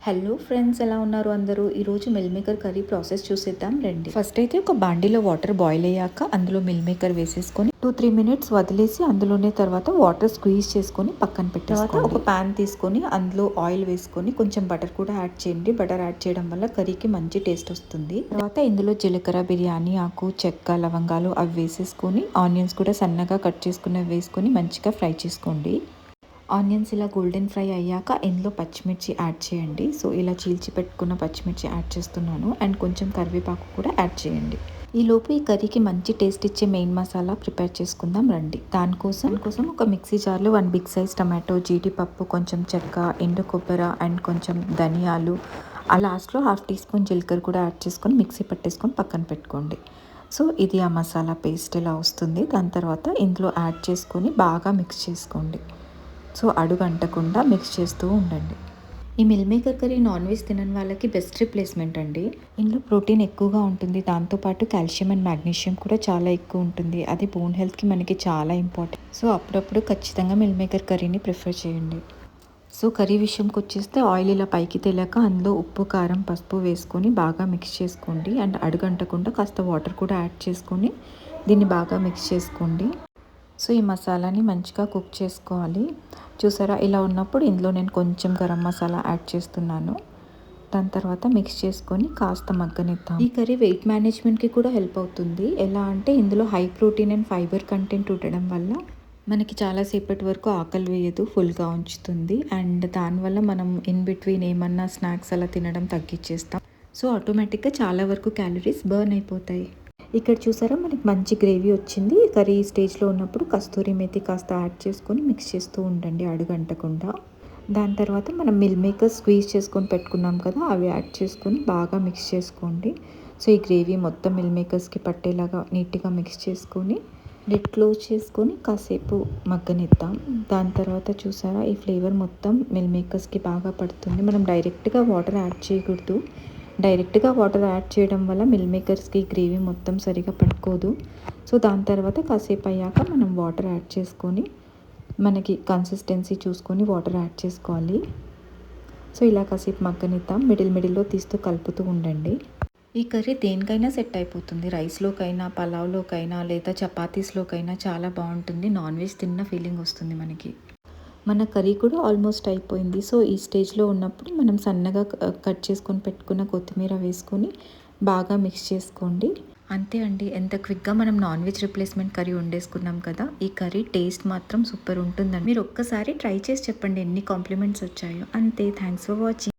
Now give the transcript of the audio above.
Hello friends, ఎలా ఉన్నారు అందరూ? ఈరోజు మిల్ మేకర్ కర్రీ ప్రాసెస్ చూసేద్దాం రండి. ఫస్ట్ అయితే ఒక బాండీలో వాటర్ బాయిల్ అయ్యాక అందులో మిల్ మేకర్ వేసేసుకొని 2-3 మినిట్స్ వదిలేసి అందులోనే తర్వాత వాటర్ స్క్వీజ్ చేసుకొని పక్కన పెట్టేసుకోండి. తర్వాత ఒక ప్యాన్ తీసుకొని అందులో ఆయిల్ వేసుకొని కొంచెం బటర్ కూడా యాడ్ చేయండి. బటర్ యాడ్ చేయడం వల్ల కర్రీకి మంచి టేస్ట్ వస్తుంది. తర్వాత ఇందులో జీలకర్ర, బిర్యానీ ఆకు, చెక్క, లవంగాలు అవి వేసేసుకొని ఆనియన్స్ కూడా సన్నగా కట్ చేసుకున్నవి వేసుకొని మంచిగా ఫ్రై చేసుకోండి. ఆనియన్స్ ఇలా గోల్డెన్ ఫ్రై అయ్యాక ఇందులో పచ్చిమిర్చి యాడ్ చేయండి. సో ఇలా చీల్చి పెట్టుకున్న పచ్చిమిర్చి యాడ్ చేస్తున్నాను అండ్ కొంచెం కరివేపాకు కూడా యాడ్ చేయండి. ఈలోపు ఈ కర్రీకి మంచి టేస్ట్ ఇచ్చే మెయిన్ మసాలా ప్రిపేర్ చేసుకుందాం రండి. దానికోసం ఒక మిక్సీ జార్లో 1 బిగ్ సైజ్ టమాటో, జీడిపప్పు, కొంచెం చెక్క, ఎండు కొబ్బరి అండ్ కొంచెం ధనియాలు, ఆ లాస్ట్లో 1/2 టీ స్పూన్ జీలకర్ర కూడా యాడ్ చేసుకొని మిక్సీ పట్టేసుకొని పక్కన పెట్టుకోండి. సో ఇది ఆ మసాలా పేస్ట్ ఇలా వస్తుంది. దాని తర్వాత ఇందులో యాడ్ చేసుకొని బాగా మిక్స్ చేసుకోండి. సో అడుగంటకుండా మిక్స్ చేస్తూ ఉండండి. ఈ meal maker curry non veg తినని వాళ్ళకి బెస్ట్ రిప్లేస్మెంట్ అండి. ఇందులో ప్రోటీన్ ఎక్కువగా ఉంటుంది. దాంతోపాటు కాల్షియం అండ్ మ్యాగ్నీషియం కూడా చాలా ఎక్కువ ఉంటుంది. అది బోన్ హెల్త్కి మనకి చాలా ఇంపార్టెంట్. సో అప్పుడప్పుడు ఖచ్చితంగా మిల్ మేకర్ కర్రీని ప్రిఫర్ చేయండి. సో కర్రీ విషయంకి వచ్చేస్తే ఆయిల్ ఇలా పైకి తేలాక అందులో ఉప్పు, కారం, పసుపు వేసుకొని బాగా మిక్స్ చేసుకోండి. అండ్ అడుగంటకుండా కాస్త వాటర్ కూడా యాడ్ చేసుకొని దీన్ని బాగా మిక్స్ చేసుకోండి. సో ఈ మసాలాని మంచిగా కుక్ చేసుకోవాలి. చూసారా, ఇలా ఉన్నప్పుడు ఇందులో నేను కొంచెం గరం మసాలా యాడ్ చేస్తున్నాను. దాని తర్వాత మిక్స్ చేసుకొని కాస్త మగ్గనిద్దాం. ఈ కర్రీ వెయిట్ మేనేజ్మెంట్కి కూడా హెల్ప్ అవుతుంది. ఎలా అంటే ఇందులో high protein and fibre content ఉండడం వల్ల మనకి చాలాసేపటి వరకు ఆకలి వేయదు, ఫుల్గా ఉంచుతుంది. అండ్ దానివల్ల మనం ఇన్ బిట్వీన్ ఏమన్నా స్నాక్స్ అలా తినడం తగ్గించేస్తాం. సో ఆటోమేటిక్గా చాలా వరకు క్యాలరీస్ బర్న్ అయిపోతాయి. ఇక్కడ చూసారా, మనకి మంచి గ్రేవీ వచ్చింది. కర్రీ స్టేజ్లో ఉన్నప్పుడు కస్తూరి మేతి కాస్త యాడ్ చేసుకొని మిక్స్ చేస్తూ ఉండండి అడుగంటకుండా. దాని తర్వాత మనం మిల్ మేకర్ స్క్వీజ్ చేసుకొని పెట్టుకున్నాం కదా, అవి యాడ్ చేసుకొని బాగా మిక్స్ చేసుకోండి. సో ఈ గ్రేవీ మొత్తం మిల్ మేకర్స్కి పట్టేలాగా నీట్గా మిక్స్ చేసుకొని లిడ్ క్లోజ్ చేసుకొని కాసేపు మగ్గనిద్దాం. దాని తర్వాత చూసారా, ఈ ఫ్లేవర్ మొత్తం మిల్ మేకర్స్కి బాగా పడుతుంది. మనం డైరెక్ట్గా వాటర్ యాడ్ చేయకూడదు. డైరెక్ట్గా వాటర్ యాడ్ చేయడం వల్ల మిల్ మేకర్స్కి గ్రేవీ మొత్తం సరిగా పట్టుకోదు. సో దాని తర్వాత కాసేపు అయ్యాక మనం వాటర్ యాడ్ చేసుకొని మనకి కన్సిస్టెన్సీ చూసుకొని వాటర్ యాడ్ చేసుకోవాలి. సో ఇలా కాసేపు మగ్గనిద్దాం. మిడిల్లో తీస్తూ కలుపుతూ ఉండండి. ఈ కర్రీ దేనికైనా సెట్ అయిపోతుంది. రైస్లోకైనా, పలావ్లోకైనా లేదా చపాతీస్లోకైనా చాలా బాగుంటుంది. నాన్ వెజ్ తిన్న ఫీలింగ్ వస్తుంది మనకి. మన కర్రీ కూడా ఆల్మోస్ట్ అయిపోయింది. సో ఈ స్టేజ్లో ఉన్నప్పుడు మనం సన్నగా కట్ చేసుకొని పెట్టుకున్న కొత్తిమీర వేసుకొని బాగా మిక్స్ చేసుకోండి. అంతే అండి, ఎంత క్విక్గా మనం నాన్ వెజ్ రిప్లేస్మెంట్ కర్రీ వండేసుకున్నాం కదా. ఈ కర్రీ టేస్ట్ మాత్రం సూపర్ ఉంటుందండి. మీరు ఒక్కసారి ట్రై చేసి చెప్పండి ఎన్ని కాంప్లిమెంట్స్ వచ్చాయో. అంతే. Thanks for watching.